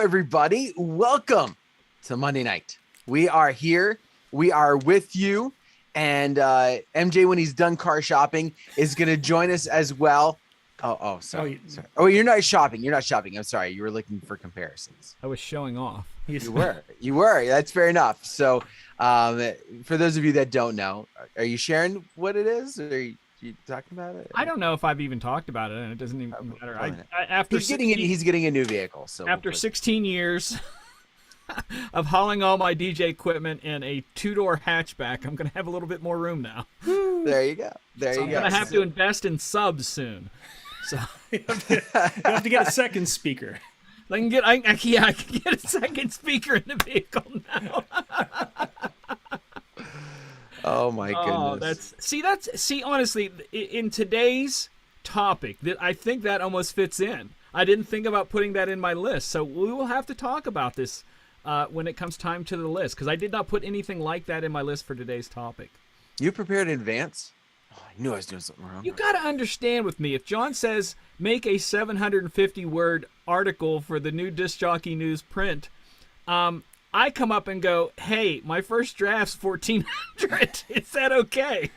everybody. Welcome to Monday night. We are here. We are with you. And MJ, when he's done car shopping, is going to join us as well. Sorry. Oh, you're not shopping. You're not shopping. I'm sorry. You were looking for comparisons. I was showing off. You were. That's fair enough. So for those of you that don't know, are you sharing what it is? Or are you talking about it? I don't know if I've even talked about it, and it doesn't even matter. He's getting a new vehicle. So after 16 years of hauling all my DJ equipment in a two-door hatchback, I'm going to have a little bit more room now. There you go. I'm going to have to invest in subs soon. So you have to get a second speaker. I can get a second speaker in the vehicle now. Oh my goodness. Honestly, in today's topic, I think that almost fits in. I didn't think about putting that in my list, so we will have to talk about this when it comes time to the list, because I did not put anything like that in my list for today's topic. You prepared in advance? Oh, I knew I was doing something wrong. You got to understand with me, if John says make a 750-word article for the new Disc Jockey News print, I come up and go, hey, my first draft's 1,400. Is that okay?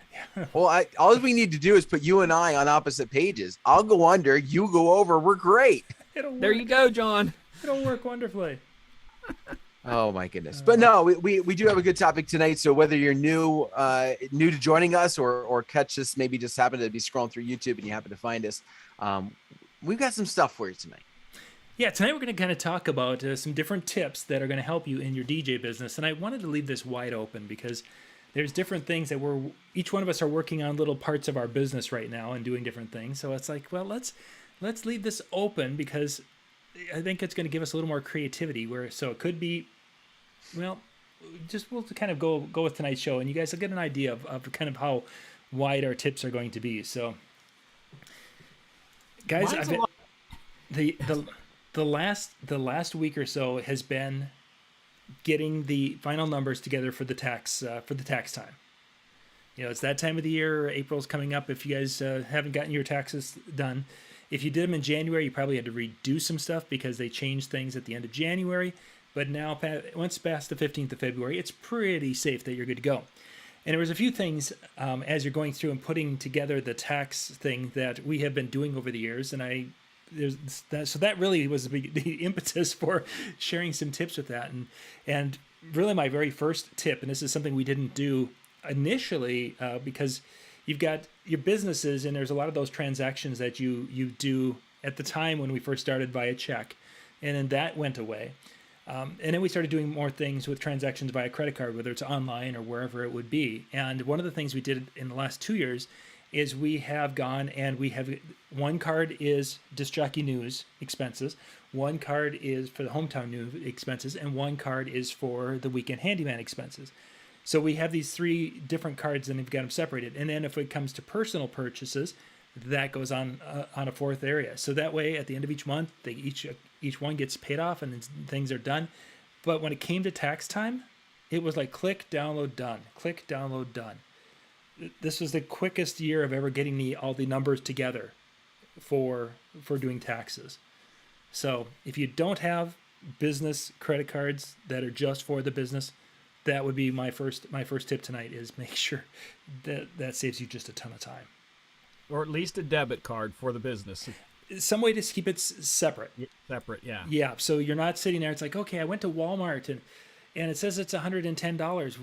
Well, all we need to do is put you and I on opposite pages. I'll go under, you go over. We're great. There you go, John. It'll work wonderfully. Oh my goodness. But no, we do have a good topic tonight. So whether you're new to joining us or catch us, maybe just happen to be scrolling through YouTube and you happen to find us, we've got some stuff for you tonight. Yeah, tonight we're going to kind of talk about some different tips that are going to help you in your DJ business. And I wanted to leave this wide open because there's different things that each one of us are working on little parts of our business right now and doing different things. So it's like, well, let's leave this open because I think it's going to give us a little more creativity. So it could be, well, we'll kind of go with tonight's show, and you guys will get an idea of kind of how wide our tips are going to be. So, guys, the last week or so has been getting the final numbers together for the tax time. You know, it's that time of the year. April's coming up. If you guys haven't gotten your taxes done, if you did them in January, you probably had to redo some stuff because they changed things at the end of January. But now, once past the 15th of February, it's pretty safe that you're good to go. And there was a few things as you're going through and putting together the tax thing that we have been doing over the years, and so that really was the impetus for sharing some tips with that. And really my very first tip, and this is something we didn't do initially because you've got your businesses and there's a lot of those transactions that you do at the time when we first started via check, and then that went away. And then we started doing more things with transactions via credit card, whether it's online or wherever it would be. And one of the things we did in the last 2 years is we have gone and we have one card is Disc Jockey News expenses, one card is for the Hometown News expenses, and one card is for the Weekend Handyman expenses. So we have these three different cards and we've got them separated. And then if it comes to personal purchases, that goes on a fourth area. So that way at the end of each month, each one gets paid off and things are done. But when it came to tax time, it was like click, download, done. Click, download, done. This was the quickest year of ever getting all the numbers together for doing taxes. So if you don't have business credit cards that are just for the business, that would be my first tip tonight is make sure that saves you just a ton of time. Or at least a debit card for the business. Some way to keep it separate. Separate, yeah. Yeah, so you're not sitting there. It's like, okay, I went to Walmart and it says it's $110.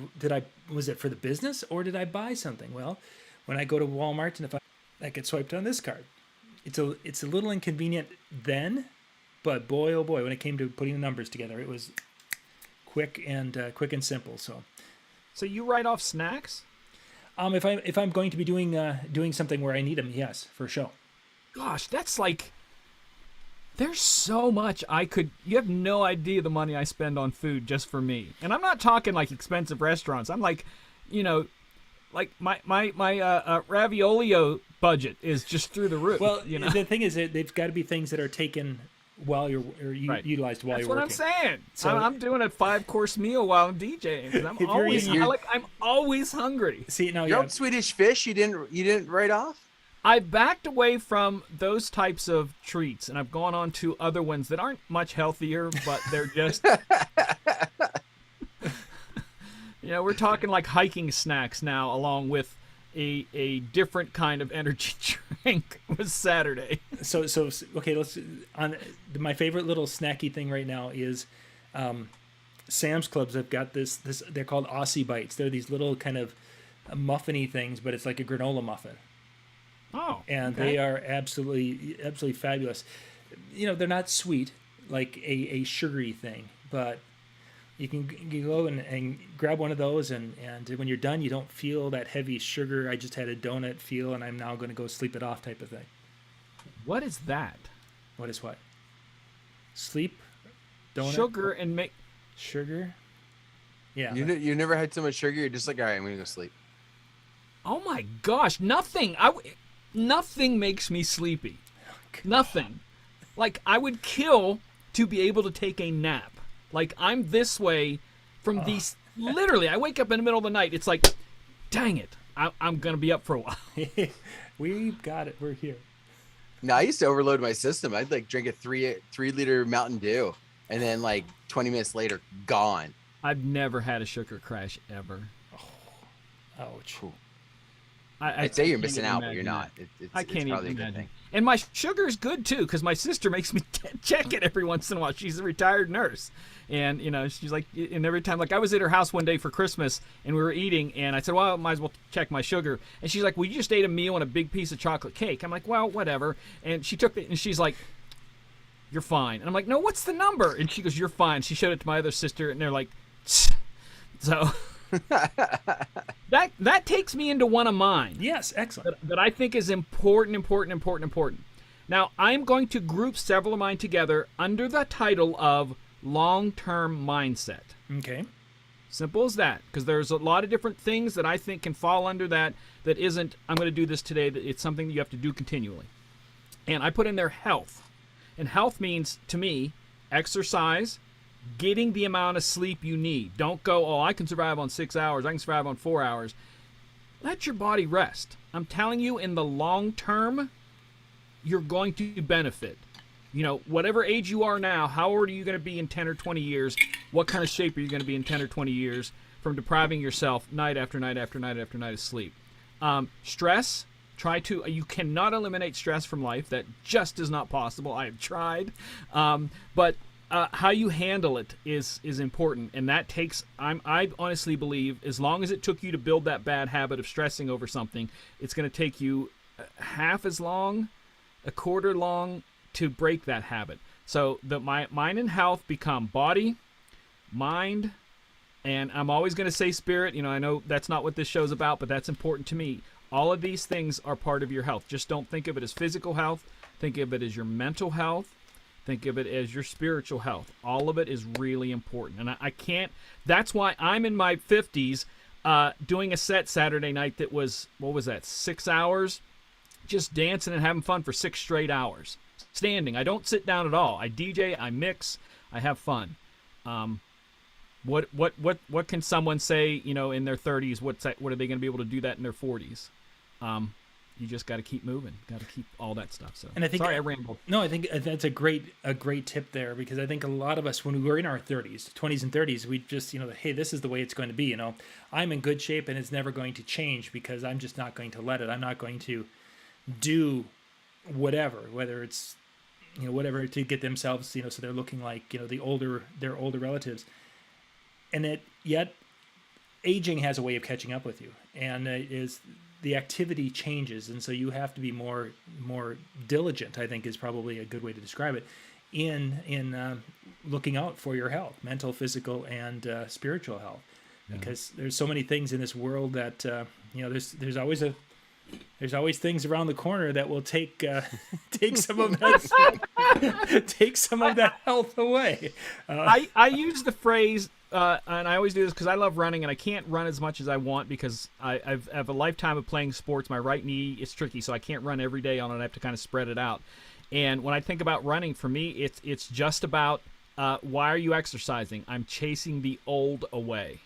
Was it for the business or did I buy something? Well, when I go to Walmart and if I get swiped on this card, it's a little inconvenient then, but boy oh boy, when it came to putting the numbers together, it was quick and simple. So you write off snacks? If I'm going to be doing something where I need them, yes, for sure. Gosh, that's like, there's so much you have no idea the money I spend on food just for me. And I'm not talking like expensive restaurants. I'm like, like my Raviolio budget is just through the roof. Well, the thing is that they've got to be things that are taken while you're utilized while you're working. That's what I'm saying. So I'm doing a 5-course meal while I'm DJing because I'm always hungry. See now, your own Swedish fish you didn't write off. I've backed away from those types of treats, and I've gone on to other ones that aren't much healthier, but they're just, we're talking like hiking snacks now, along with a different kind of energy drink with Saturday. So okay, let's on my favorite little snacky thing right now is Sam's Clubs have got this they're called Aussie Bites. They're these little kind of muffiny things, but it's like a granola muffin. Oh, and okay. they are absolutely fabulous. They're not sweet like a sugary thing, but you go and grab one of those, and when you're done, you don't feel that heavy sugar. I just had a donut feel, and I'm now going to go sleep it off type of thing. What is that? What is what? Sleep, donut, Sugar and make sugar. Yeah. You never had so much sugar. You're just like, all right, I'm gonna go sleep. Oh my gosh, nothing makes me sleepy. Nothing. Like, I would kill to be able to take a nap. Like, I'm this way from these. Literally, I wake up in the middle of the night. It's like, dang it, I'm going to be up for a while. We've got it. We're here. No, I used to overload my system. I'd like drink a 3-liter Mountain Dew, and then like 20 minutes later, gone. I've never had a sugar crash ever. Ouch. Cool. I'd say you're missing out, but you're not. I can't it's probably even a good imagine. thing. And my sugar's good too, because my sister makes me check it every once in a while. She's a retired nurse, and she's like, and every time, like I was at her house one day for Christmas, and we were eating, and I said, well, I might as well check my sugar, and she's like, well, you just ate a meal and a big piece of chocolate cake. I'm like, well, whatever, and she took it, and she's like, you're fine, and I'm like, no, what's the number? And she goes, you're fine. She showed it to my other sister, and they're like, tsk. So. That takes me into one of mine. Yes, excellent. That I think is important. Now, I'm going to group several of mine together under the title of long-term mindset. Okay. Simple as that, because there's a lot of different things that I think can fall under that isn't, I'm going to do this today, that it's something that you have to do continually. And I put in there health. And health means, to me, exercise, getting the amount of sleep you need. Don't go, oh, I can survive on 6 hours. I can survive on 4 hours. Let your body rest. I'm telling you, in the long term, you're going to benefit. Whatever age you are now, how old are you going to be in 10 or 20 years? What kind of shape are you going to be in 10 or 20 years from depriving yourself night after night after night after night of sleep? Stress. You cannot eliminate stress from life. That just is not possible. I have tried. But how you handle it is important, and that takes. I honestly believe, as long as it took you to build that bad habit of stressing over something, it's going to take you half as long, a quarter long, to break that habit. So mind and health become body, mind, and I'm always going to say spirit. I know that's not what this show's about, but that's important to me. All of these things are part of your health. Just don't think of it as physical health. Think of it as your mental health. Think of it as your spiritual health. All of it is really important. And I can't, that's why I'm in my 50s doing a set Saturday night that was, 6 hours? Just dancing and having fun for 6 straight hours. Standing. I don't sit down at all. I DJ, I mix, I have fun. What can someone say, in their 30s? What are they going to be able to do that in their 40s? You just got to keep moving. Got to keep all that stuff. So, and I think, sorry, I rambled. No, I think that's a great tip there, because I think a lot of us, when we were in our 30s, 20s and 30s, we just, hey, this is the way it's going to be. I'm in good shape and it's never going to change, because I'm just not going to let it. I'm not going to do whatever, whether it's, whatever to get themselves, so they're looking like, their older relatives. And yet aging has a way of catching up with you, and the activity changes, and so you have to be more diligent, I think is probably a good way to describe it, in looking out for your health, mental, physical, and spiritual health. Yeah. Because there's so many things in this world that there's always things around the corner that will take some of that take some of that health away. I use the phrase. And I always do this because I love running, and I can't run as much as I want because I have a lifetime of playing sports. My right knee is tricky, so I can't run every day on it. I have to kind of spread it out. And when I think about running, for me, it's just about why are you exercising? I'm chasing the old away.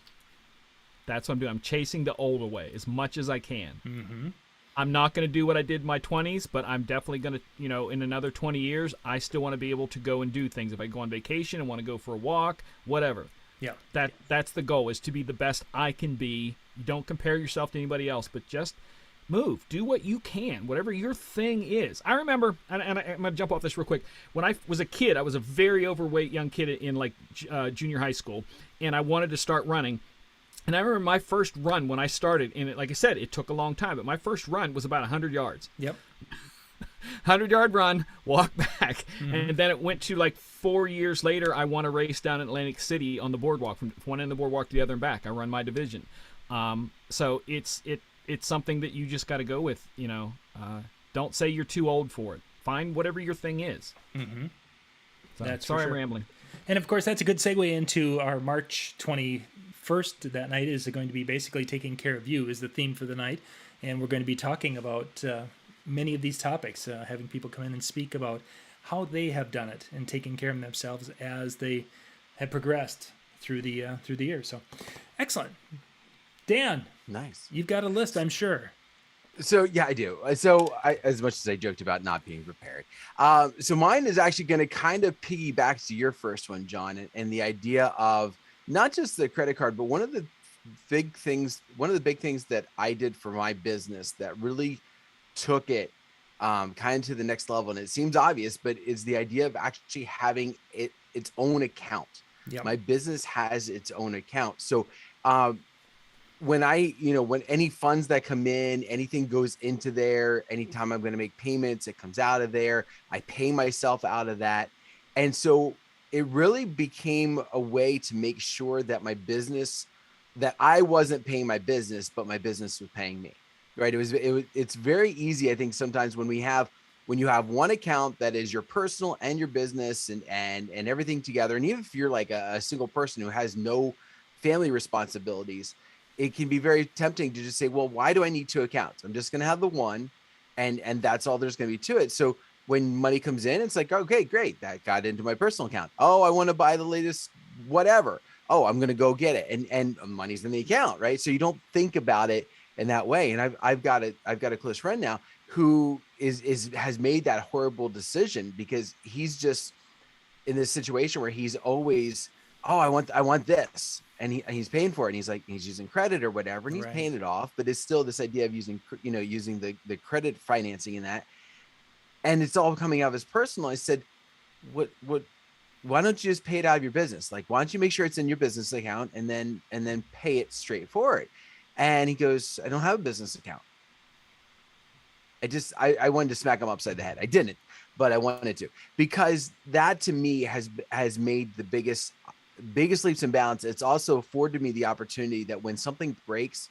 That's what I'm doing. I'm chasing the old away as much as I can. Mm-hmm. I'm not going to do what I did in my 20s, but I'm definitely going to, in another 20 years, I still want to be able to go and do things. If I go on vacation and want to go for a walk, whatever. Yeah. That's the goal, is to be the best I can be. Don't compare yourself to anybody else, but just move. Do what you can, whatever your thing is. I remember, and I'm going to jump off this real quick. When I was a kid, I was a very overweight young kid in like junior high school, and I wanted to start running. And I remember my first run when I started, and like I said, it took a long time, but my first run was about 100 yards. Yep. 100-yard run, walk back. And then it went to like 4 years later, I won a race down in Atlantic City on the boardwalk, from one end of the boardwalk to the other and back. I run my division. So it's something that you just got to go with, don't say you're too old for it. Find whatever your thing is. Mm-hmm. So, That's sorry, for sure. I'm rambling. And of course, that's a good segue into our March 21st. That night is going to be basically taking care of you is the theme for the night. And we're going to be talking about many of these topics, having people come in and speak about how they have done it and taking care of themselves as they have progressed through the year. So excellent. Dan, Nice. you've got a list, I'm sure. So yeah, I do. So as much as I joked about not being prepared, so mine is actually going to kind of piggyback to your first one, John, and the idea of not just the credit card, but one of the big things that I did for my business that really took it kind of to the next level. And it seems obvious, but it's the idea of actually having its own account. Yep. My business has its own account. So when any funds that come in, anything goes into there, anytime I'm going to make payments, it comes out of there. I pay myself out of that. And so it really became a way to make sure that my business, that I wasn't paying my business, but my business was paying me. Right. It's very easy. I think sometimes when you have one account that is your personal and your business and everything together. And even if you're like a single person who has no family responsibilities, it can be very tempting to just say, well, why do I need two accounts? I'm just going to have the one and that's all there's going to be to it. So when money comes in, it's like, okay, great. That got into my personal account. Oh, I want to buy the latest whatever. Oh, I'm going to go get it. And money's in the account. Right. So you don't think about it in that way. And I've got a close friend now who has made that horrible decision because he's just in this situation where he's always, oh, I want this. And he's paying for it. And he's like, he's using credit or whatever, and he's Right. paying it off, but it's still this idea of using the credit financing in that. And it's all coming out of his personal. I said, why don't you just pay it out of your business? Like, why don't you make sure it's in your business account and then pay it straight forward? And he goes, I don't have a business account. I wanted to smack him upside the head. I didn't, but I wanted to, because that to me has made the biggest leaps and bounds. It's also afforded me the opportunity that when something breaks,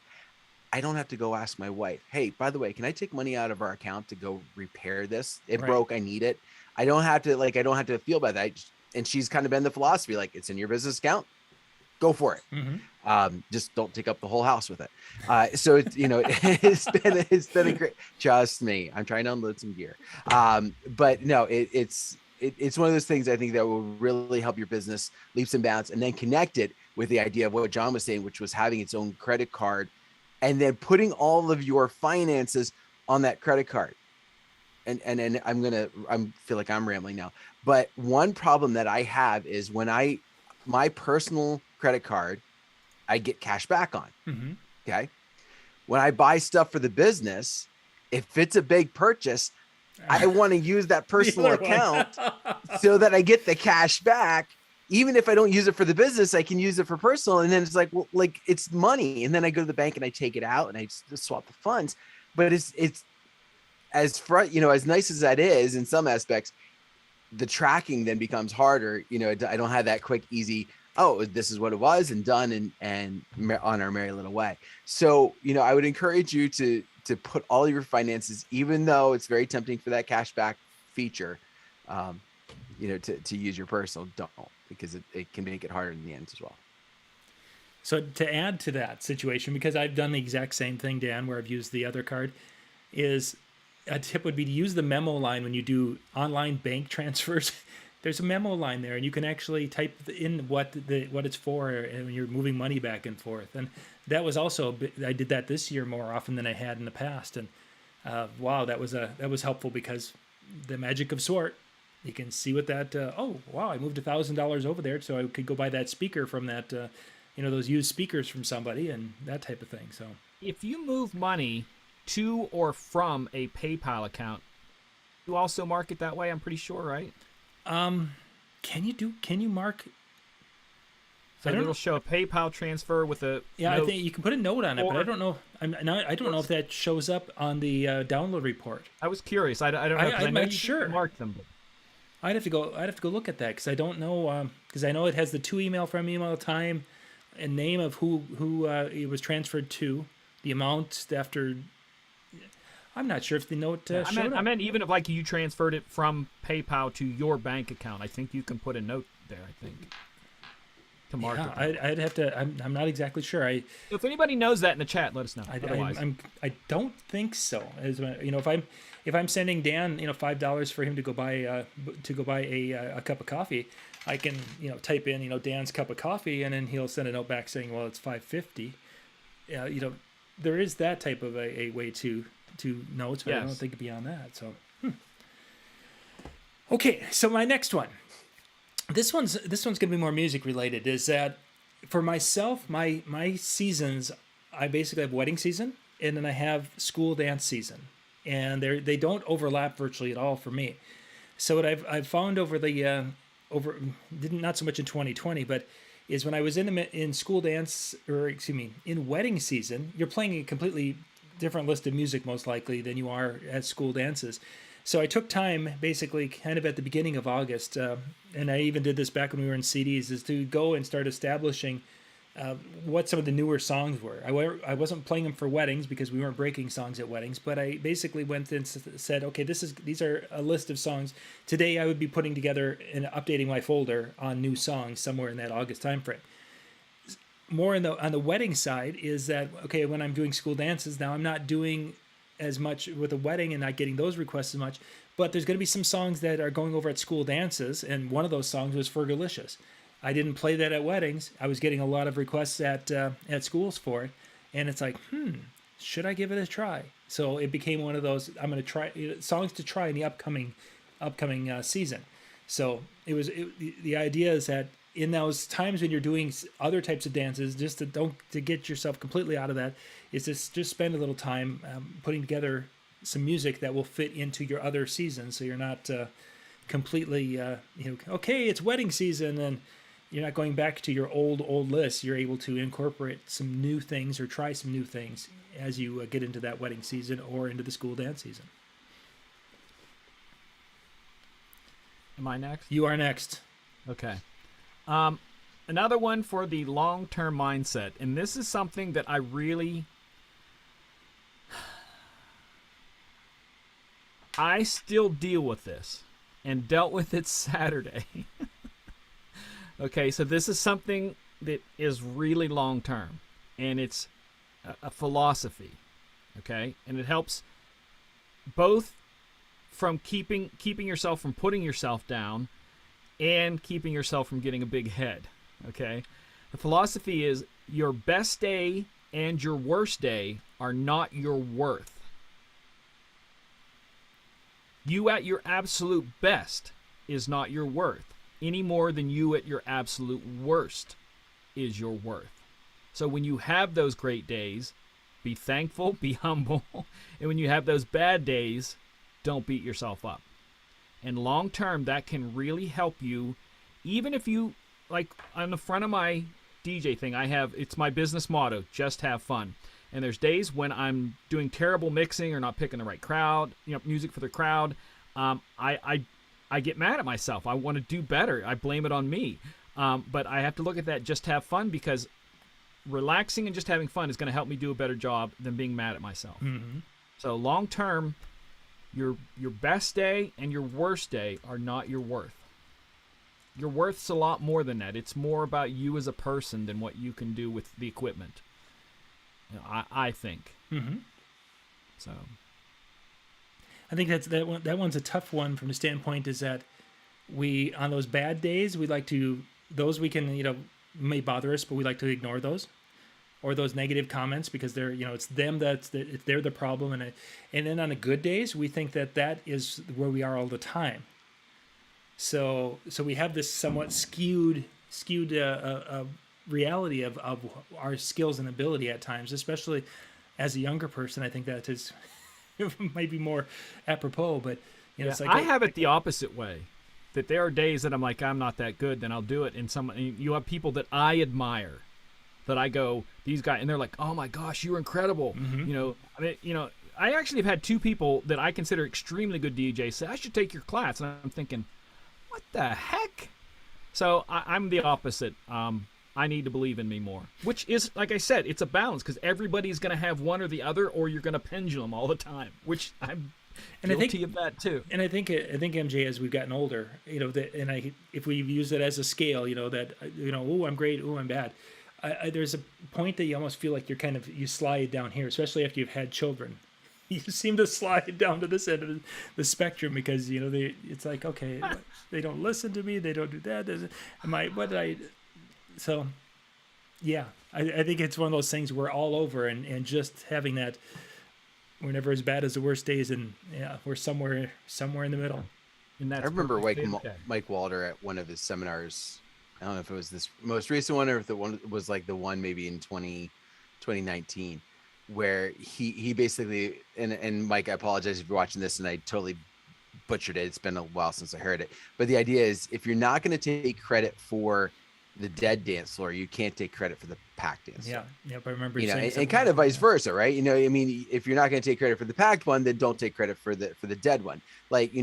I don't have to go ask my wife, hey, by the way, can I take money out of our account to go repair this? It Right. broke. I need it. I don't have to feel bad that. And she's kind of been the philosophy, like, it's in your business account, go for it. Mm-hmm. Just don't take up the whole house with it. So it's, it's been a great, trust me, I'm trying to unload some gear. But no, it's one of those things I think that will really help your business leaps and bounds, and then connect it with the idea of what John was saying, which was having its own credit card and then putting all of your finances on that credit card. And I feel like I'm rambling now, but one problem that I have is when my personal credit card, I get cash back on. Mm-hmm. Okay. When I buy stuff for the business, if it's a big purchase, I want to use that personal account so that I get the cash back. Even if I don't use it for the business, I can use it for personal. And then it's like, well, like, it's money. And then I go to the bank and I take it out and I just swap the funds. But it's as nice as that is in some aspects, the tracking then becomes harder. I don't have that quick, easy, oh, this is what it was and done and on our merry little way. So, I would encourage you to put all your finances, even though it's very tempting for that cashback feature, to use your personal, don't, because it can make it harder in the end as well. So to add to that situation, because I've done the exact same thing, Dan, where I've used the other card, is a tip would be to use the memo line when you do online bank transfers. There's a memo line there, and you can actually type in what it's for, and when you're moving money back and forth. And that was also, I did that this year more often than I had in the past. And Wow, that was helpful because the magic of sort. You can see what that. Oh wow, I moved $1,000 over there, so I could go buy that speaker from that. Those used speakers from somebody and that type of thing. So If you move money to or from a PayPal account, you also mark it that way. I'm pretty sure, right? can you mark? So I don't it'll know. show a PayPal transfer with a Yeah, note. I think you can put a note on it, but I Or- don't know. I don't know if that shows up on the download report. I was curious. I don't know. 'Cause I I'm know not you sure. can mark them. But I'd have to go look at that because I don't know because I know it has the to email from email time, and name of who it was transferred to, the amount after. I'm not sure if the note showed up. I meant even if like you transferred it from PayPal to your bank account, I think you can put a note there. I think to mark Yeah, it. I'd have to. I'm not exactly sure. If anybody knows that in the chat, let us know. Otherwise, I don't think so. If I'm sending Dan $5 for him to go buy a cup of coffee, I can type in Dan's cup of coffee and then he'll send a note back saying, well, it's $5.50. There is that type of a way to notes, but I don't Yes. think beyond that. So okay, so my next one. This one's gonna be more music related. Is that for myself? My seasons, I basically have wedding season, and then I have school dance season, and they don't overlap virtually at all for me. So what I've found over the not so much in 2020, but is when I was in school dance, or excuse me, in wedding season, you're playing a completely different list of music most likely than you are at school dances. So I took time, basically, kind of at the beginning of August, and I even did this back when we were in CDs, is to go and start establishing what some of the newer songs were. I wasn't playing them for weddings because we weren't breaking songs at weddings, but I basically went and said, okay, these are a list of songs. Today I would be putting together and updating my folder on new songs somewhere in that August timeframe. More on the wedding side is that, okay, when I'm doing school dances now, I'm not doing as much with a wedding and not getting those requests as much, but there's going to be some songs that are going over at school dances, and one of those songs was Fergalicious. I didn't play that at weddings. I was getting a lot of requests at schools for it, and it's like, should I give it a try? So it became one of those I'm going to try songs to try in the upcoming season. So the idea is that in those times when you're doing other types of dances, just to get yourself completely out of that, is just spend a little time putting together some music that will fit into your other seasons, so you're not completely okay, it's wedding season and you're not going back to your old list. You're able to incorporate some new things or try some new things as you get into that wedding season or into the school dance season. am I next? You are next. Okay. Another one for the long-term mindset, and this is something that I still deal with this and dealt with it Saturday. Okay, so this is something that is really long-term, and it's a philosophy, okay? And it helps both from keeping yourself from putting yourself down and keeping yourself from getting a big head, okay? The philosophy is your best day and your worst day are not your worth. You at your absolute best is not your worth, any more than you at your absolute worst is your worth. So when you have those great days, be thankful, be humble, and when you have those bad days, don't beat yourself up. And long term, that can really help you. Even if you, like on the front of my DJ thing, it's my business motto, just have fun. And there's days when I'm doing terrible mixing or not picking the right crowd, music for the crowd. I get mad at myself. I want to do better. I blame it on me. But I have to look at that, just have fun, because relaxing and just having fun is going to help me do a better job than being mad at myself. Mm-hmm. So long term, your best day and your worst day are not your worth. Your worth's a lot more than that. It's more about you as a person than what you can do with the equipment. I think. Mm-hmm. So I think that one's a tough one from the standpoint is that we, on those bad days, we can may bother us, but we like to ignore those. or those negative comments, because they're, it's them they're the problem. And then on the good days, we think that is where we are all the time. So we have this somewhat skewed reality of our skills and ability at times, especially as a younger person. I think that is might be more apropos, but it's like I have it the opposite way. That there are days that I'm like, I'm not that good, then I'll do it. And you have people that I admire, that I go, these guys, and they're like, oh my gosh, you're incredible. I actually have had two people that I consider extremely good DJs say, I should take your class. And I'm thinking, what the heck? So I'm the opposite. I need to believe in me more, which is, like I said, it's a balance, because everybody's going to have one or the other, or you're going to pendulum all the time, which I'm guilty of that too. And I think MJ, as we've gotten older, if we use it as a scale, oh, I'm great, oh, I'm bad. There's a point that you almost feel like you slide down here, especially after you've had children. You seem to slide down to this end of the spectrum, because it's like, okay, they don't listen to me, they don't do that. So, yeah, I think it's one of those things we're all over, and just having that, we're never as bad as the worst days, and we're somewhere in the middle. And that's I remember Mike Walter at one of his seminars. I don't know if it was this most recent one, or if the one was like the one maybe in 2019, where he basically, and Mike, I apologize if you're watching this and I totally butchered it. It's been a while since I heard it. But the idea is, if you're not going to take credit for the dead dance floor, you can't take credit for the packed dance floor. Yeah, I remember and kind of vice versa, right? I mean, if you're not going to take credit for the packed one, then don't take credit for the dead one. Like,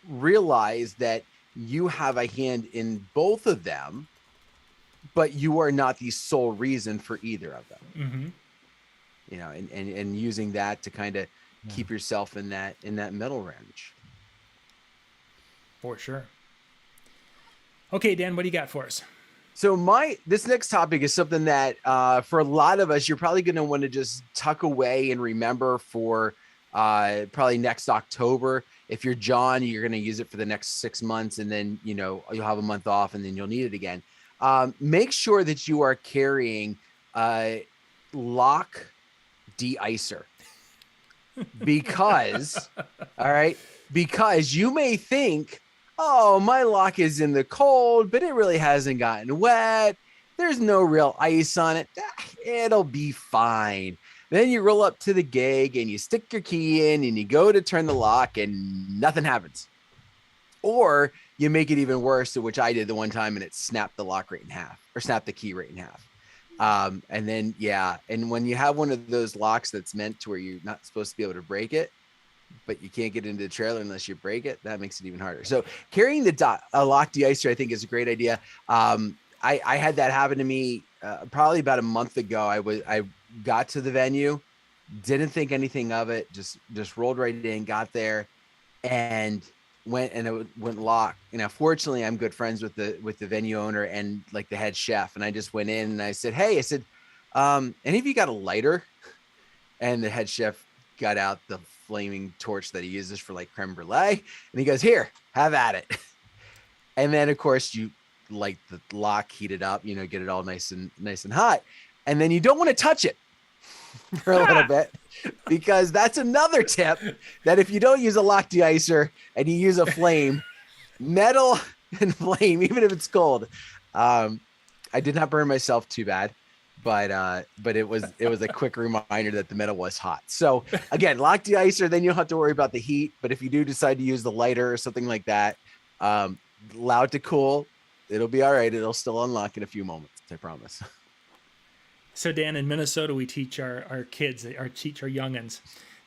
realize that you have a hand in both of them, but you are not the sole reason for either of them. Mm-hmm. And using that to kind of keep yourself in that middle range. For sure. Okay, Dan, what do you got for us? So this next topic is something that for a lot of us, you're probably going to want to just tuck away and remember for probably next October. If you're John, you're going to use it for the next 6 months, and then, you'll have a month off, and then you'll need it again. Make sure that you are carrying lock de-icer, because, all right, because you may think, oh, my lock is in the cold, but it really hasn't gotten wet. There's no real ice on it. It'll be fine. Then you roll up to the gig and you stick your key in and you go to turn the lock and nothing happens. Or you make it even worse, which I did the one time, and it snapped the lock right in half, or snapped the key right in half. And then, and when you have one of those locks that's meant to where you're not supposed to be able to break it, but you can't get into the trailer unless you break it, that makes it even harder. So carrying a lock de-icer, I think, is a great idea. I had that happen to me probably about a month ago. I got to the venue, didn't think anything of it, just rolled right in, got there, and it went lock. Fortunately, I'm good friends with the venue owner and like the head chef, and I just went in and I said, hey, any of you got a lighter? And the head chef got out the flaming torch that he uses for like creme brulee, and he goes, here, have at it. And then of course you light the lock, heat it up, get it all nice and hot, and then you don't want to touch it for a little bit, because that's another tip, that if you don't use a lock de-icer and you use a flame, metal and flame, even if it's cold, I did not burn myself too bad, but it was a quick reminder that the metal was hot. So again, lock de-icer, then you don't have to worry about the heat. But if you do decide to use the lighter or something like that, allow it to cool. It'll be all right. It'll still unlock in a few moments, I promise. So Dan, in Minnesota, we teach our kids, teach our youngins,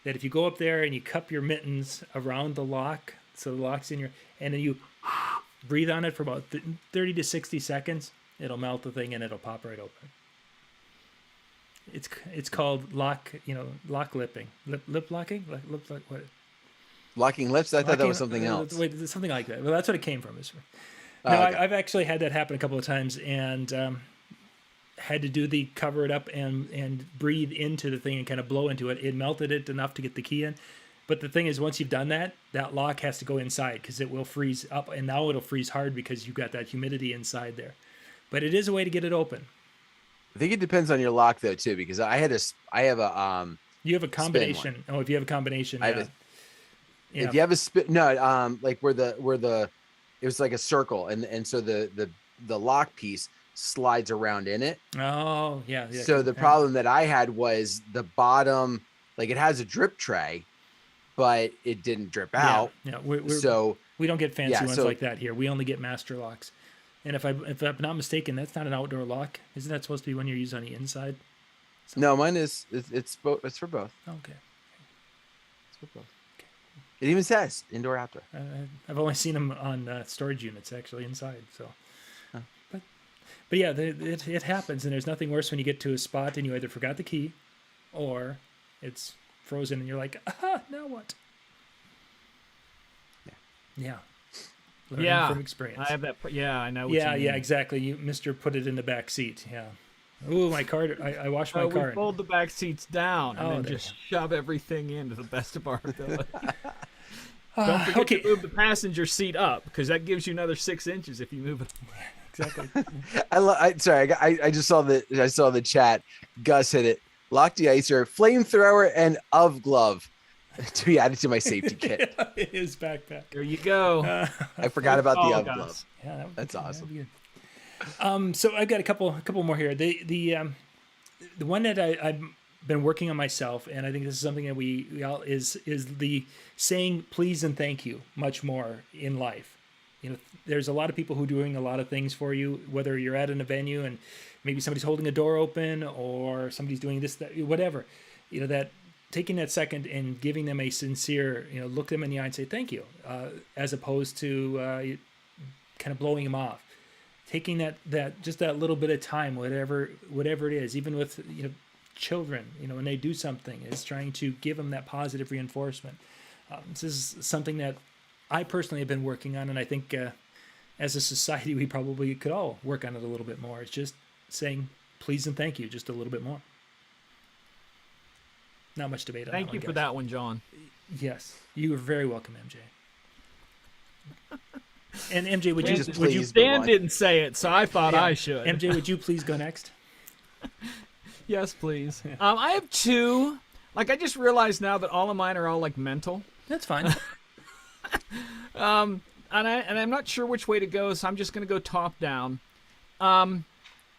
that if you go up there and you cup your mittens around the lock, so the lock's in and then you breathe on it for about 30 to 60 seconds, it'll melt the thing and it'll pop right open. It's called lock lipping. Lip locking? What? Locking lips? I thought that was something else. Wait, something like that. Well, that's what it came from. Okay. I've actually had that happen a couple of times, and had to do the cover it up and breathe into the thing and kind of blow into it. It melted it enough to get the key in. But the thing is, once you've done that lock has to go inside, because it will freeze up, and now it'll freeze hard because you've got that humidity inside there. But it is a way to get it open. I think it depends on your lock though too, because I have a You have a spin one. combination. Oh, if you have a combination, I have yeah. a, if you have a spin, no, like where the it was like a circle, and so the lock piece slides around in it. Oh, yeah. So the problem that I had was the bottom, like it has a drip tray, but it didn't drip out. Yeah, we don't get fancy ones like that here. We only get master locks. And if I'm not mistaken, that's not an outdoor lock. Isn't that supposed to be one you're using on the inside? No, mine is it's both. It's for both. Okay. It's for both. Okay. It even says indoor outdoor. I've only seen them on storage units actually inside. So, but yeah, it happens, and there's nothing worse when you get to a spot and you either forgot the key, or it's frozen, and you're like, now what? Yeah. Learning from experience. I have that. Yeah, I know. What Yeah, you mean. exactly. You, Mister, put it in the back seat. Yeah. Ooh, my card. I washed my We card. fold the back seats down and then there just shove everything in to the best of our ability. Don't forget to move the passenger seat up, because that gives you another 6 inches if you move it. Exactly. I just saw the chat. Gus hit it. Lock deicer, flamethrower, and of glove to be added to my safety kit. His backpack. There you go. I forgot about the of Gus. glove. Yeah, That's awesome. So I've got a couple more here. The one that I've been working on myself, and I think this is something that we all is the saying please and thank you much more in life. You know, there's a lot of people who are doing a lot of things for you, whether you're at a venue and maybe somebody's holding a door open, or somebody's doing this, that, whatever. You know, that taking that second and giving them a sincere, look them in the eye and say thank you, as opposed to kind of blowing them off. Taking that just that little bit of time, whatever it is, even with children, when they do something, is trying to give them that positive reinforcement. This is something that I personally have been working on, and I think as a society we probably could all work on it a little bit more. It's just saying please and thank you just a little bit more. Not much debate on that one. Thank you for that one, John. Yes, you are very welcome, MJ. And MJ, would you please Dan didn't say it, so I thought I should. MJ, would you please go next? Yes, please. I have two. Like, I just realized now that all of mine are all like mental. That's fine. And I'm not sure which way to go, so I'm just going to go top down.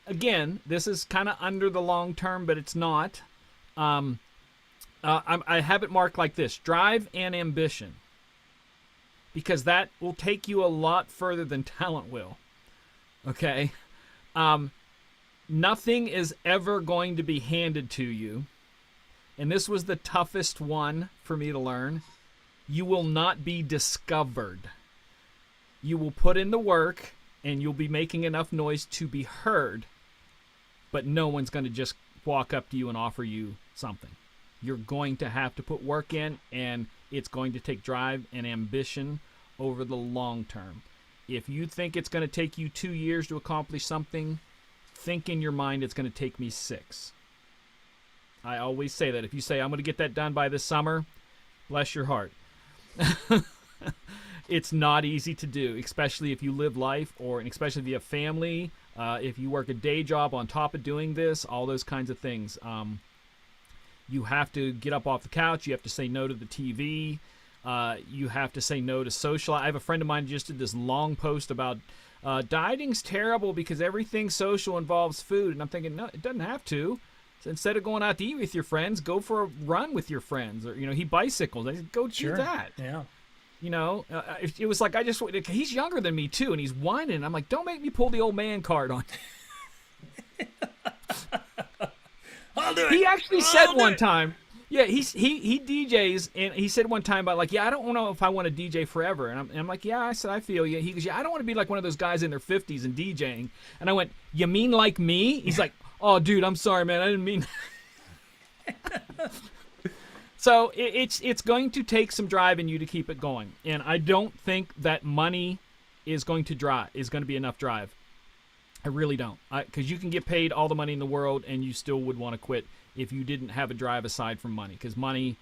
Again, this is kind of under the long term, but it's not. I have it marked like this: drive and ambition. Because that will take you a lot further than talent will. Okay? Nothing is ever going to be handed to you. And this was the toughest one for me to learn. You will not be discovered. You will put in the work, and you'll be making enough noise to be heard. But no one's going to just walk up to you and offer you something. You're going to have to put work in, and it's going to take drive and ambition over the long term. If you think it's going to take you 2 years to accomplish something, think in your mind it's going to take me 6. I always say that. If you say, I'm going to get that done by this summer, bless your heart. It's not easy to do, especially if you live life, and especially if you have family, if you work a day job on top of doing this, all those kinds of things. You have to get up off the couch. You have to say no to the TV. You have to say no to social. I have a friend of mine just did this long post about dieting's terrible because everything social involves food. And I'm thinking, no, it doesn't have to. So instead of going out to eat with your friends, go for a run with your friends. Or, he bicycles. I said, go do that. Yeah. It was like, he's younger than me too. And he's whining. I'm like, don't make me pull the old man card on. I'll do it. He actually said one time, yeah, he DJs, and he said one time about like, yeah, I don't know if I want to DJ forever. And I'm like, yeah, I said, I feel you. He goes, yeah, I don't want to be like one of those guys in their 50s and DJing. And I went, you mean like me? He's like, oh, dude, I'm sorry, man. I didn't mean. So it's going to take some drive in you to keep it going. And I don't think that money is going to be enough drive. I really don't. Because you can get paid all the money in the world and you still would want to quit if you didn't have a drive aside from money. Because money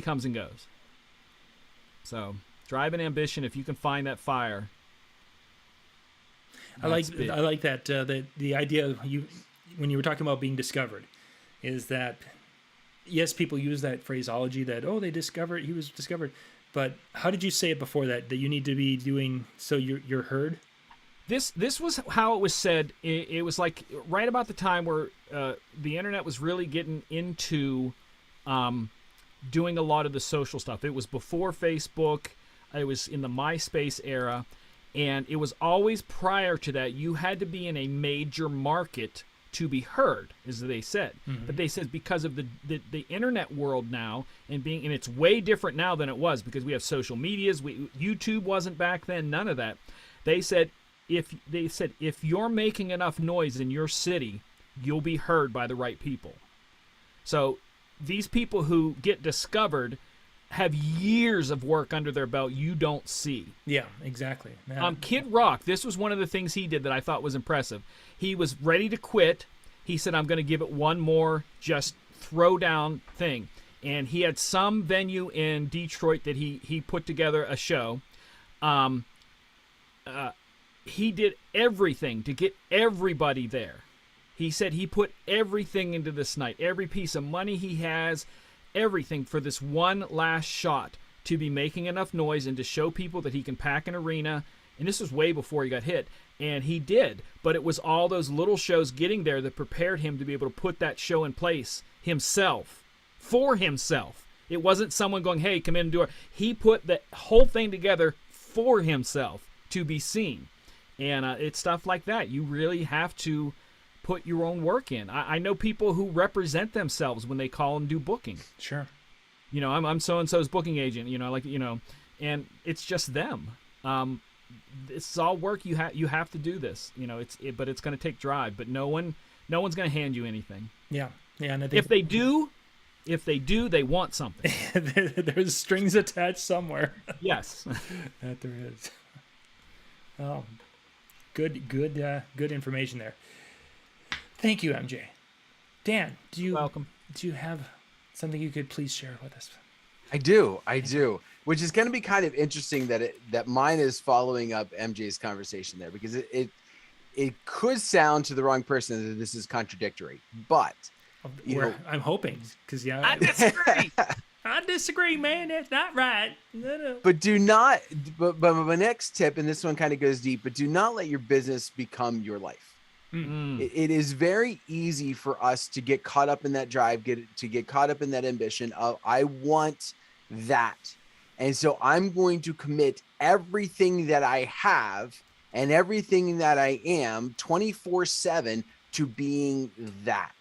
comes and goes. So drive and ambition, if you can find that fire. I like that the idea of when you were talking about being discovered, is that yes, people use that phraseology that he was discovered, but how did you say it before that you need to be doing so you're heard? This was how it was said. It was like right about the time where the internet was really getting into doing a lot of the social stuff. It was before Facebook. It was in the MySpace era. And it was always prior to that, you had to be in a major market to be heard, as they said. Mm-hmm. But they said because of the internet world now, and it's way different now than it was because we have social medias. YouTube wasn't back then, none of that. They said if you're making enough noise in your city, you'll be heard by the right people. So these people who get discovered have years of work under their belt you don't see. Yeah, exactly. Kid Rock, this was one of the things he did that I thought was impressive. He was ready to quit. He said, I'm going to give it one more just throw down thing. And he had some venue in Detroit that he put together a show. He did everything to get everybody there. He said he put everything into this night, every piece of money he has, everything for this one last shot to be making enough noise and to show people that he can pack an arena. And this was way before he got hit. And he did. But it was all those little shows getting there that prepared him to be able to put that show in place himself, for himself. It wasn't someone going, hey, come in and do it. He put the whole thing together for himself to be seen. And it's stuff like that. You really have to put your own work in. I know people who represent themselves when they call and do booking. Sure. I'm so-and-so's booking agent, and it's just them. It's all work. You have to do this, but it's going to take drive, but no one's going to hand you anything. Yeah. Yeah. And if they do, they want something. There's strings attached somewhere. Yes. That there is. Oh, good information there. Thank you, MJ. Dan, welcome. Do you have something you could please share with us? I do. Which is going to be kind of interesting that mine is following up MJ's conversation there, because it could sound to the wrong person that this is contradictory, but I'm hoping, because I disagree. I disagree, man. That's not right. No. But but my next tip, and this one kind of goes deep, but do not let your business become your life. Mm-hmm. It is very easy for us to get caught up in that drive, get caught up in that ambition of, I want that. And so I'm going to commit everything that I have and everything that I am 24/7 to being that.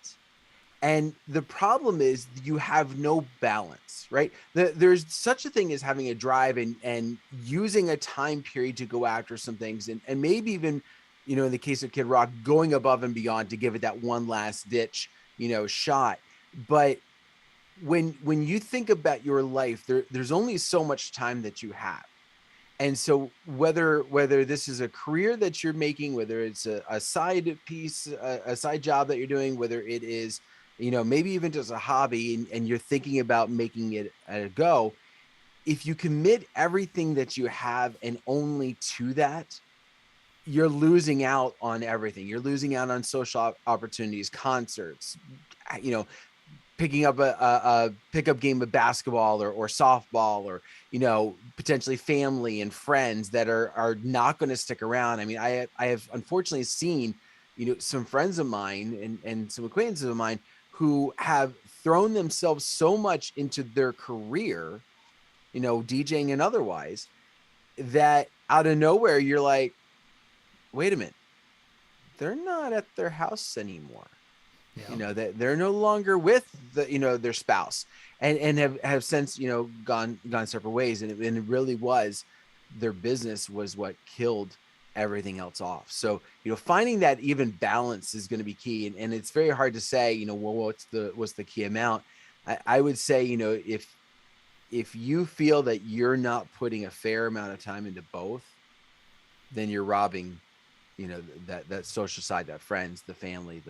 And the problem is you have no balance, right? There's such a thing as having a drive and using a time period to go after some things, and maybe even, in the case of Kid Rock, going above and beyond to give it that one last ditch, shot. But when you think about your life, there's only so much time that you have. And so whether this is a career that you're making, whether it's a side piece, a side job that you're doing, whether it is, maybe even just a hobby, and you're thinking about making it a go, if you commit everything that you have and only to that, you're losing out on everything. You're losing out on social opportunities, concerts, picking up a pickup game of basketball or softball, or, potentially family and friends that are not going to stick around. I mean, I have unfortunately seen, some friends of mine and some acquaintances of mine who have thrown themselves so much into their career, DJing and otherwise, that out of nowhere, you're like, wait a minute, they're not at their house anymore. Yeah. That they're no longer with their spouse, and have since, gone separate ways. And it really was their business was what killed everything else off. So, finding that even balance is going to be key. And it's very hard to say, what's the key amount. I would say, if you feel that you're not putting a fair amount of time into both, then you're robbing, that social side, that friends, the family,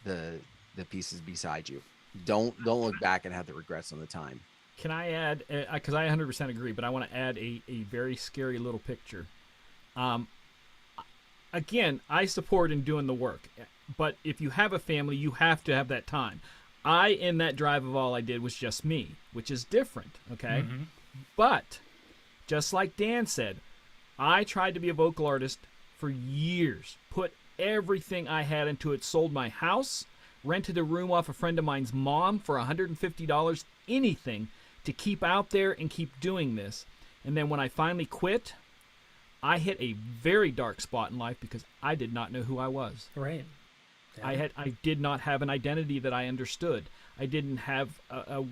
the pieces beside you. Don't look back and have the regrets on the time. Can I add, because I 100% agree, but I want to add a very scary little picture. Again, I support in doing the work. But if you have a family, you have to have that time. In that drive of all I did was just me, which is different, okay? Mm-hmm. But just like Dan said, I tried to be a vocal artist for years, put everything I had into it, sold my house, rented a room off a friend of mine's mom for $150, anything to keep out there and keep doing this. And then when I finally quit, I hit a very dark spot in life because I did not know who I was. Right. Yeah. I did not have an identity that I understood. I didn't have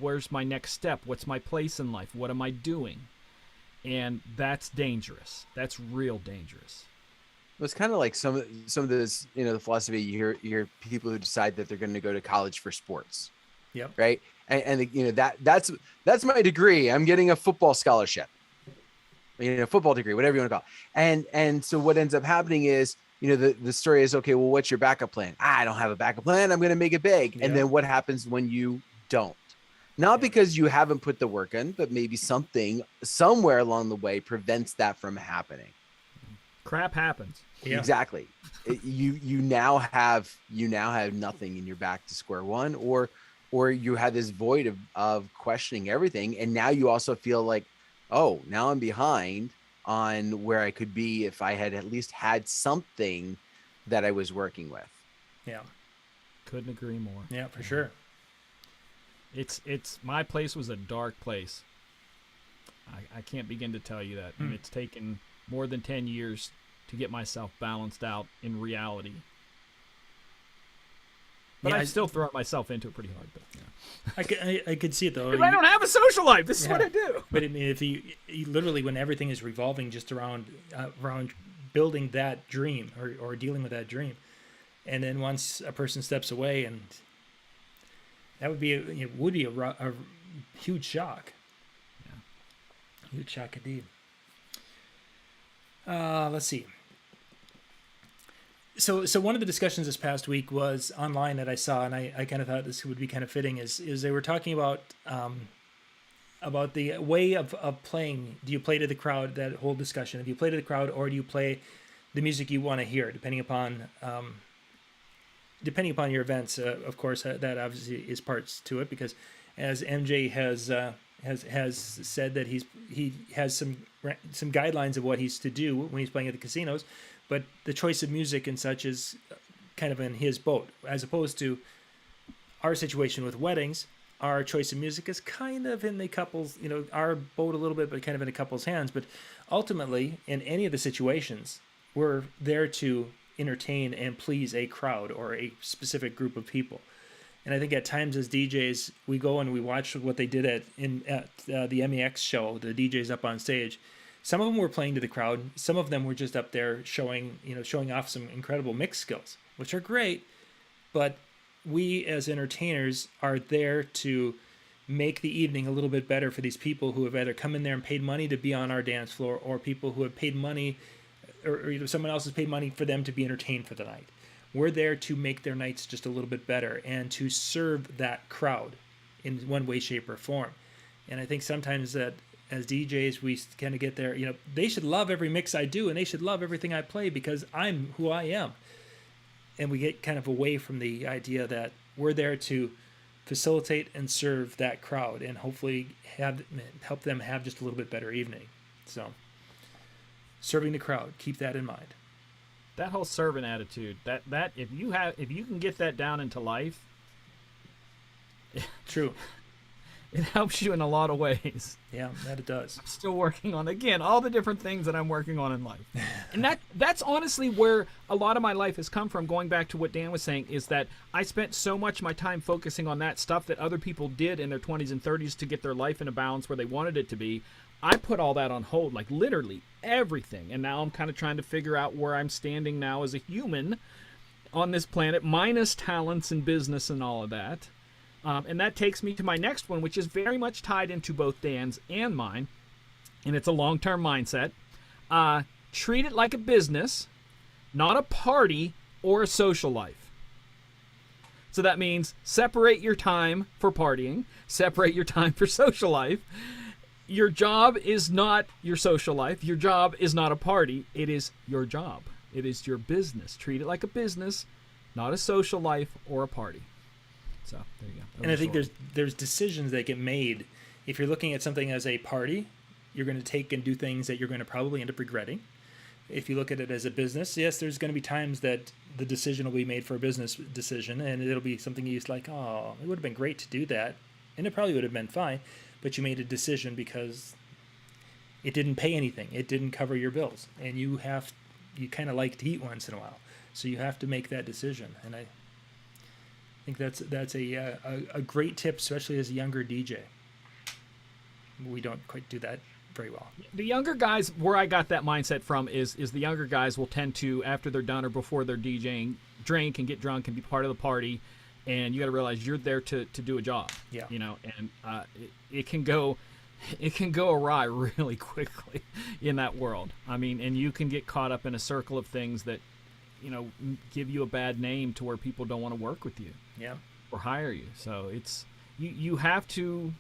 where's my next step? What's my place in life? What am I doing? And that's dangerous. That's real dangerous. It's kind of like some of this, the philosophy you hear people who decide that they're going to go to college for sports. Yep. Right. And that's my degree. I'm getting a football scholarship, football degree, whatever you want to call it. And so what ends up happening is, the story is, okay, well, what's your backup plan? I don't have a backup plan. I'm going to make it big. Yeah. And then what happens when you don't? Not because you haven't put the work in, but maybe something somewhere along the way prevents that from happening. Crap happens. Yeah. Exactly. You now have nothing, and you're back to square one, or you had this void of questioning everything, and now you also feel like, oh, now I'm behind on where I could be if I had at least had something that I was working with. Yeah. Couldn't agree more. Yeah, for sure. It's my place was a dark place. I can't begin to tell you that. And it's taken more than 10 years to get myself balanced out in reality. But I still throw myself into it pretty hard. But yeah. I could see it though. Because I don't have a social life. This is what I do. But I mean, if you literally, when everything is revolving just around building that dream or dealing with that dream, and then once a person steps away, and that would be a huge shock. Yeah. Huge shock indeed. Let's see. So one of the discussions this past week was online that I saw, and I kind of thought this would be kind of fitting, is they were talking about the way of playing. Do you play to the crowd? That whole discussion. Do you play to the crowd, or do you play the music you want to hear, depending upon your events? Of course, that obviously is parts to it, because as MJ has said that he has some guidelines of what he's to do when he's playing at the casinos. But the choice of music and such is kind of in his boat, as opposed to our situation with weddings. Our choice of music is kind of in the couple's, our boat a little bit, but kind of in a couple's hands. But ultimately, in any of the situations, we're there to entertain and please a crowd or a specific group of people. And I think at times as DJs, we go and we watch what they did at the MEX show, the DJs up on stage. Some of them were playing to the crowd. Some of them were just up there showing off some incredible mix skills, which are great. But we as entertainers are there to make the evening a little bit better for these people who have either come in there and paid money to be on our dance floor, or people who have paid money, or someone else has paid money for them to be entertained for the night. We're there to make their nights just a little bit better and to serve that crowd in one way, shape, or form. And I think sometimes that as DJs, we kind of get there, they should love every mix I do, and they should love everything I play because I'm who I am. And we get kind of away from the idea that we're there to facilitate and serve that crowd and hopefully help them have just a little bit better evening. So, serving the crowd, keep that in mind. That whole servant attitude, that if you can get that down into life, True. It helps you in a lot of ways. Yeah, that it does. I'm still working on, again, all the different things that I'm working on in life. And that's honestly where a lot of my life has come from, going back to what Dan was saying, is that I spent so much of my time focusing on that stuff that other people did in their 20s and 30s to get their life in a balance where they wanted it to be. I put all that on hold, like literally everything. And now I'm kind of trying to figure out where I'm standing now as a human on this planet, minus talents and business and all of that. And that takes me to my next one, which is very much tied into both Dan's and mine, and it's a long-term mindset. Treat it like a business, not a party or a social life. So that means separate your time for partying, separate your time for social life. Your job is not your social life. Your job is not a party. It is your job. It is your business. Treat it like a business, not a social life or a party. So there you go. And I think there's decisions that get made. If you're looking at something as a party, you're going to take and do things that you're going to probably end up regretting. If you look at it as a business, yes, there's going to be times that the decision will be made for a business decision, and it'll be something you like, oh, it would have been great to do that, and it probably would have been fine, but you made a decision because it didn't pay anything, it didn't cover your bills, and you kind of like to eat once in a while, so you have to make that decision. And I think that's a great tip, especially as a younger DJ. We don't quite do that very well. The younger guys, where I got that mindset from is the younger guys will tend to, after they're done or before they're DJing, drink and get drunk and be part of the party, and you got to realize you're there to do a job. Yeah. You know, and it can go awry really quickly in that world. I mean, and you can get caught up in a circle of things that, you know, give you a bad name to where people don't want to work with you. Yeah. Or hire you. So it's you have to.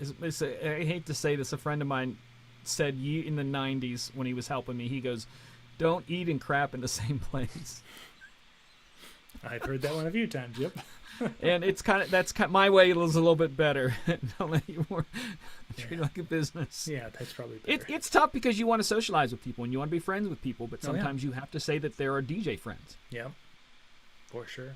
I hate to say this, a friend of mine said in the 90s when he was helping me, he goes, don't eat and crap in the same place. I've heard that one a few times, yep. And that's my way is a little bit better. Don't let you treat it like a business. Yeah, that's probably better. It's tough because you want to socialize with people and you want to be friends with people, but sometimes you have to say that there are DJ friends. Yeah, for sure.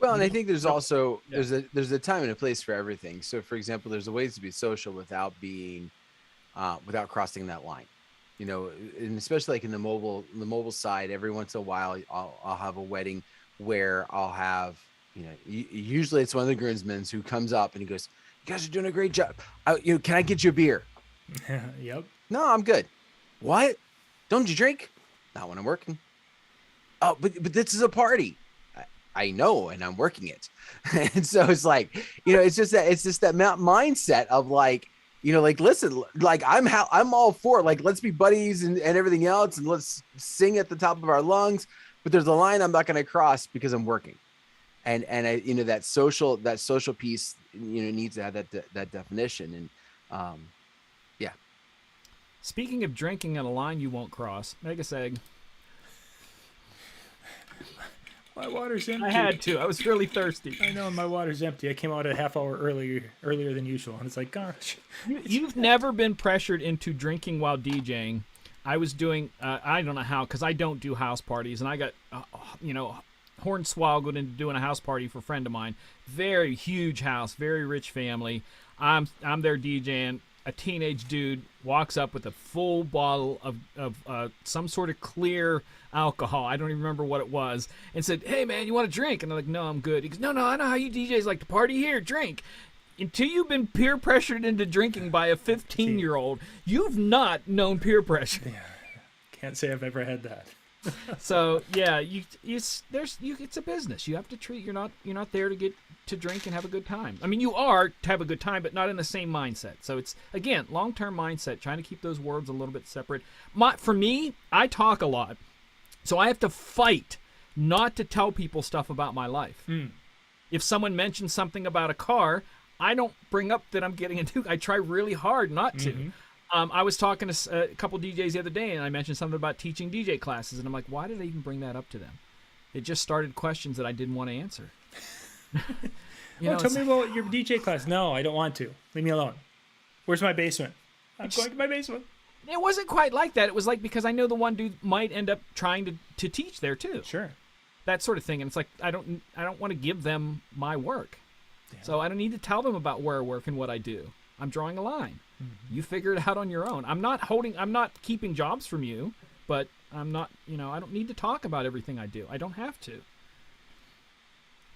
Well, and I think there's also there's a time and a place for everything. So, for example, there's a ways to be social without being without crossing that line. You know, and especially like in the mobile side, every once in a while, I'll have a wedding where I'll have, you know, usually it's one of the groomsmen who comes up and he goes, "You guys are doing a great job. Can I get you a beer?" Yep. No, I'm good. What? Don't you drink? Not when I'm working. Oh, but this is a party. I know, and I'm working it. And so it's like, you know, it's just that mindset of like, you know, like, listen, like I'm all for it. Like, let's be buddies and everything else. And let's sing at the top of our lungs. But there's a line I'm not going to cross because I'm working. And I, you know, that social piece, you know, needs to have that definition. And yeah. Speaking of drinking at a line you won't cross, Megas Egg. My water's empty. I had to. I was really thirsty. I know, my water's empty. I came out a half hour earlier than usual, and it's like, gosh. You've never been pressured into drinking while DJing. I was doing, I don't know how, because I don't do house parties, and I got, you know, hornswoggled into doing a house party for a friend of mine. Very huge house, very rich family. I'm there DJing. A teenage dude walks up with a full bottle of some sort of clear alcohol. I don't even remember what it was, and said, "Hey man, you want a drink?" And I'm like, "No, I'm good." He goes, "No, I know how you DJs like to party. Here, drink." Until you've been peer pressured into drinking by a 15-year-old, you've not known peer pressure. Yeah, can't say I've ever had that. So yeah, it's a business. You have to treat. You're not there to drink and have a good time. I mean, you are to have a good time, but not in the same mindset. So it's, again, long-term mindset, trying to keep those words a little bit separate. For me, I talk a lot, so I have to fight not to tell people stuff about my life. If someone mentions something about a car, I don't bring up that I'm getting into. I try really hard not to. I was talking to a couple DJs the other day, and I mentioned something about teaching DJ classes, and I'm like, why did I even bring that up to them? It just started questions that I didn't want to answer. Tell me about your DJ class. No, I don't want to. Leave me alone. Where's my basement? I'm going to my basement. It wasn't quite like that. It was like, because I know the one dude might end up trying to teach there too. Sure. That sort of thing. And it's like, I don't want to give them my work. Yeah. So I don't need to tell them about where I work and what I do. I'm drawing a line. You figure it out on your own. I'm not keeping jobs from you, but I'm not, I don't need to talk about everything I do. I don't have to.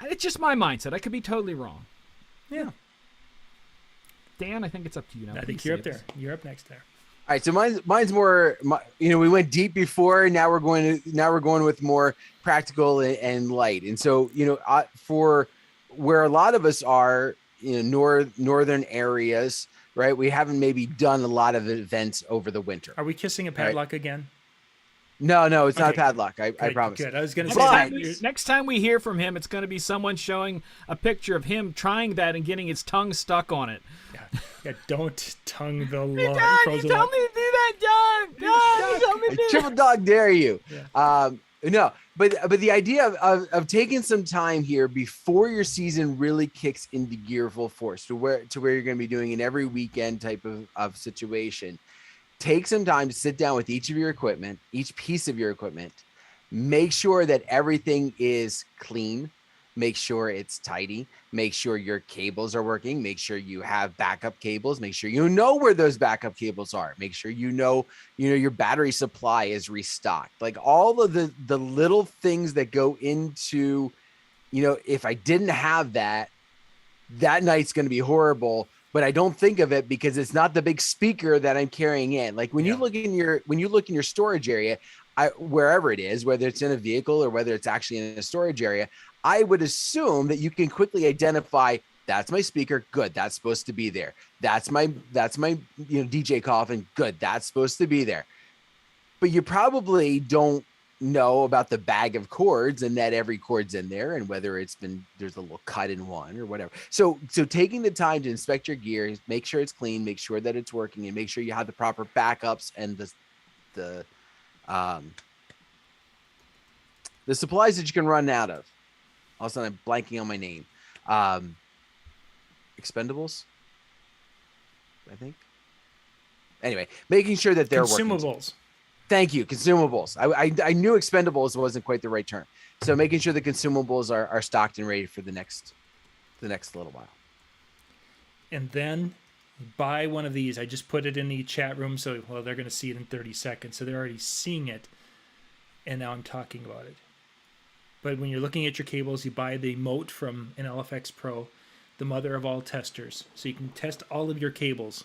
It's just my mindset. I could be totally wrong. Yeah. Dan, I think it's up to you now. I think you're up there. You're up next there. All right, so mine's more. We went deep before. Now we're going with more practical and light. And so, for where a lot of us are, northern areas, right? We haven't maybe done a lot of events over the winter. Are we kissing a padlock again? No, it's not a padlock. I promise. Good. I was going to say next time we hear from him, it's going to be someone showing a picture of him trying that and getting his tongue stuck on it. Yeah, don't tongue the lung. You told me to do that, John. You told me to do Triple dog dare you. Yeah. No, but the idea of taking some time here before your season really kicks into gear full force to where you're going to be doing an every weekend type of situation. Take some time to sit down with each of your equipment, each piece of your equipment, make sure that everything is clean, make sure it's tidy, make sure your cables are working, make sure you have backup cables, make sure you know where those backup cables are, make sure you know your battery supply is restocked. Like all of the little things that go into, if I didn't have that, that night's going to be horrible. But I don't think of it because it's not the big speaker that I'm carrying in. Like when you look in your storage area, wherever it is, whether it's in a vehicle or whether it's actually in a storage area, I would assume that you can quickly identify that's my speaker. Good. That's supposed to be there. That's my DJ coffin. Good. That's supposed to be there. But you probably don't know about the bag of cords and that every cord's in there and whether there's a little cut in one or whatever. So taking the time to inspect your gear, make sure it's clean, make sure that it's working, and make sure you have the proper backups and the supplies that you can run out of. All of a sudden I'm blanking on my name. Expendables, I think. Anyway, making sure that they're consumables. Working. Thank you. Consumables. I knew expendables wasn't quite the right term. So making sure the consumables are stocked and ready for the next little while. And then buy one of these. I just put it in the chat room. So, they're going to see it in 30 seconds. So they're already seeing it. And now I'm talking about it. But when you're looking at your cables, you buy the Moat from an LFX Pro, the mother of all testers. So you can test all of your cables.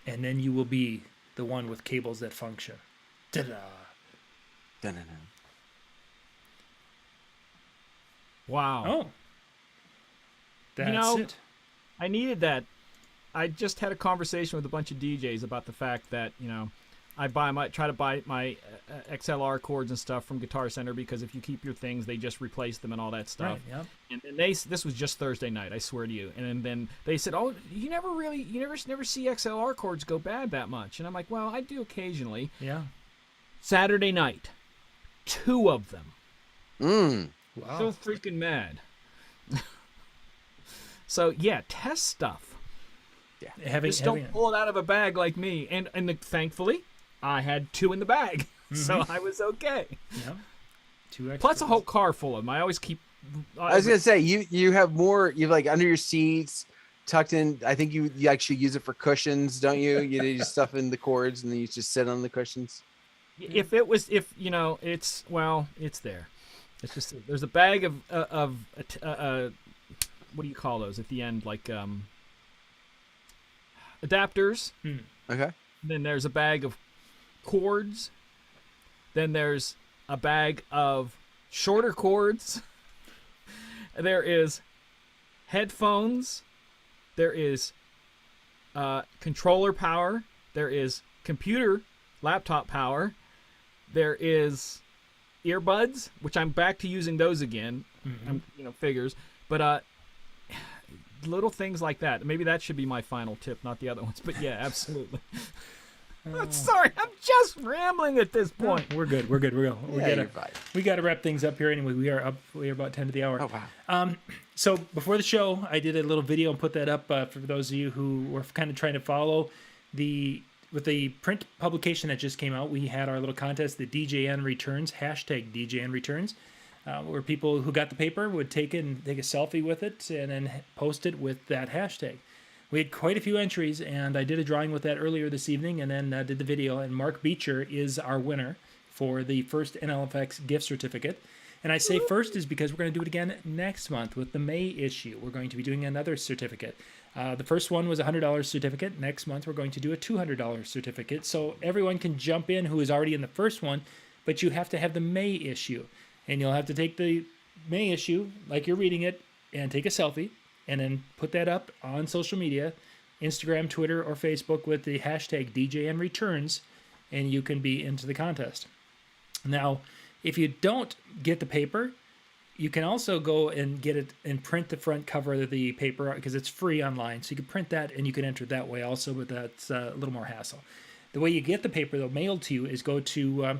And then you will be the one with cables that function. Ta-da! Da-da-da. Wow. Oh. That's it. I needed that. I just had a conversation with a bunch of DJs about the fact that, I try to buy my XLR cords and stuff from Guitar Center because if you keep your things, they just replace them and all that stuff. Right, yeah. And this was just Thursday night, I swear to you. And then they said, "Oh, you never see XLR cords go bad that much." And I'm like, "Well, I do occasionally." Yeah. Saturday night, 2 of them. Wow. So freaking mad. So yeah, test stuff. Yeah. Just don't pull it out of a bag like me. And thankfully, I had 2 in the bag, so I was okay. Yeah. 2 extra. Plus a whole car full of them. I always keep. I was gonna say you have more. You like under your seats, tucked in. I think you actually use it for cushions, don't you? You stuff in the cords and then you just sit on the cushions. It's there. It's just there's a bag of what do you call those at the end, like adapters. Okay. Then there's a bag of cords. Then there's a bag of shorter cords. There is headphones. There is controller power. There is computer, laptop power. There is earbuds, which I'm back to using those again. Figures. But little things like that. Maybe that should be my final tip, not the other ones. But yeah, absolutely. Sorry, I'm just rambling at this point. We're good. We're going. You're fine. We got to wrap things up here anyway. We are about 10 to the hour. Oh wow. So before the show, I did a little video and put that up for those of you who were kind of trying to follow with the print publication that just came out. We had our little contest, the DJN Returns, hashtag DJN Returns, where people who got the paper would take a selfie with it and then post it with that hashtag. We had quite a few entries, and I did a drawing with that earlier this evening, and then did the video. And Mark Beecher is our winner for the first NLFX gift certificate. And I say first is because we're going to do it again next month with the May issue. We're going to be doing another certificate. The first one was a $100 certificate. Next month, we're going to do a $200 certificate. So everyone can jump in who is already in the first one, but you have to have the May issue. And you'll have to take the May issue, like you're reading it, and take a selfie, and then put that up on social media, Instagram, Twitter, or Facebook with the hashtag DJNReturns, and you can be into the contest. Now, if you don't get the paper, you can also go and get it and print the front cover of the paper because it's free online. So you can print that and you can enter that way also, but that's a little more hassle. The way you get the paper, though, mailed to you is go to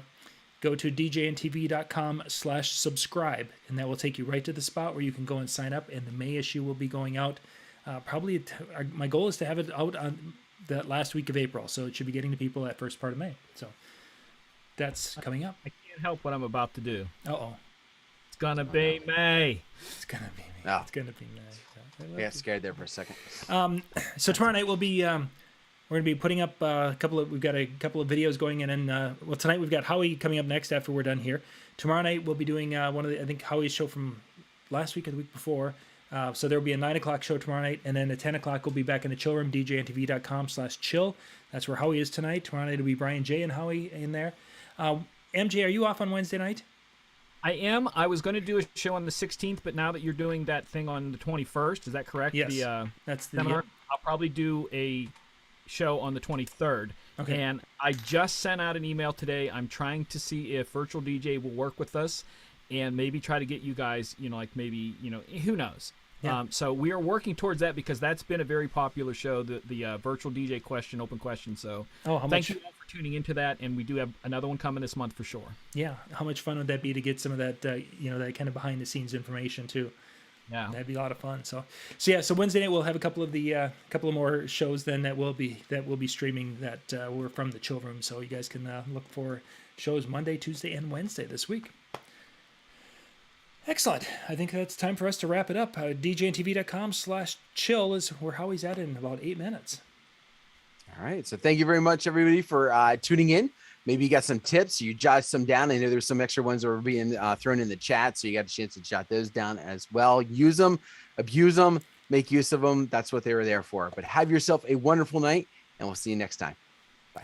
go to djntv.com/subscribe, and that will take you right to the spot where you can go and sign up. And the May issue will be going out. My goal is to have it out on that last week of April, so it should be getting to people that first part of May. So that's coming up. I can't help what I'm about to do. Uh-oh. It's gonna be May. It's gonna be May. Oh. It's gonna be May. I got scared there for a second. So tomorrow night we'll be we're gonna be putting up we've got a couple of videos going in, and well, tonight we've got Howie coming up next after we're done here. Tomorrow night we'll be doing one of I think Howie's show from last week or the week before. So there will be a 9 o'clock show tomorrow night, and then at 10 o'clock we'll be back in the chill room, djntv.com/chill. That's where Howie is tonight. Tomorrow night it'll be Brian J and Howie in there. MJ, are you off on Wednesday night? I am. I was going to do a show on the 16th, but now that you're doing that thing on the 21st, is that correct? Yes. That's the seminar. I'll probably do a show on the 23rd. Okay. And I just sent out an email today. I'm trying to see if Virtual DJ will work with us and maybe try to get you guys, who knows? Yeah. So we are working towards that because that's been a very popular show, the Virtual DJ question, open question. So thank you all for tuning into that, and we do have another one coming this month for sure. Yeah, how much fun would that be to get some of that, that kind of behind the scenes information too? Yeah, that'd be a lot of fun. So Wednesday night we'll have a couple of more shows then that will be streaming that were from the chill room. So you guys can look for shows Monday, Tuesday, and Wednesday this week. Excellent. I think that's time for us to wrap it up. djntv.com/chill is where Howie's at in about 8 minutes. All right. So thank you very much, everybody, for tuning in. Maybe you got some tips. You jot some down. I know there's some extra ones that were being thrown in the chat, so you got a chance to jot those down as well. Use them, abuse them, make use of them. That's what they were there for. But have yourself a wonderful night, and we'll see you next time. Bye.